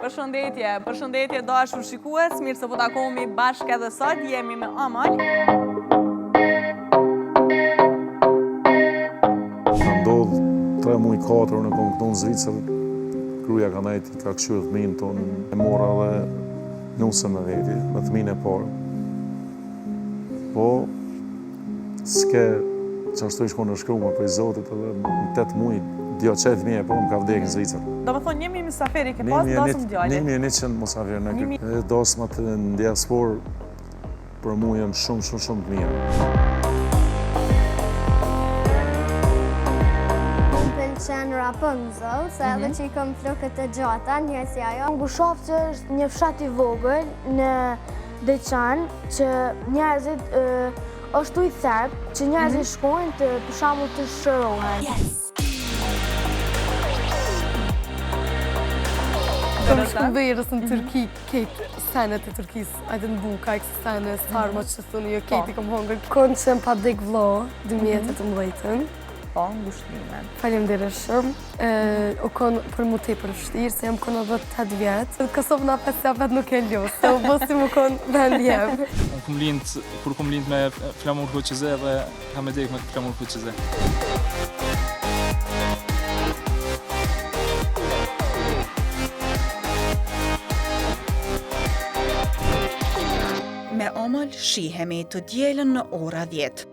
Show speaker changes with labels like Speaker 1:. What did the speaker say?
Speaker 1: Përshëndetje dashur shikues, mirë se po takohemi bashkë edhe sot, jemi me Amal.
Speaker 2: Ka ndodhë 3 muaj 4 në kom këtu në Zvicër, gruaja ka nejt, ka këshyrë thminë tonë, e mora dhe nusën me veti, me thminë e parë. Po, s'ke që ashtu i shko në shkruar për i Zotit edhe në 8 muaj, djo qetë mje, po më ka vdekë në Zvicër.
Speaker 1: Do më thonë, njemi misafiri, ke pas dasëm djali?
Speaker 2: 1100 musafirë në këtë. Dasmat në diaspor për mu janë shumë të mirë.
Speaker 3: Më pëlqen Rapunzel, se edhe që i kom flokët e gjata, një si ajo.
Speaker 4: Ngushoftë është një fshat i vogël në Deçan, që njerëzit është i therp, që njerëzit shkojnë të për shembull të shërohen.
Speaker 5: Kom shku në verës në Tërki, ketë senet e Tërkisë, ajde në buka, eksene, sarma që thunë, jo ketë i kom hongër. Konë që më pa dek vlo, 2018.
Speaker 1: Po, ngushtimen.
Speaker 5: Faleminderit shumë. O konë për mu te për vështirë, se jam konë 18 vjetë. Kosovë nga 5 japet nuk e ljusë, se u bosi mu konë vend jevë.
Speaker 6: Kur kom lind me flamur HQZ dhe kam e dek me flamur HQZ.
Speaker 7: Me Amal shihemi të dielën në ora 10.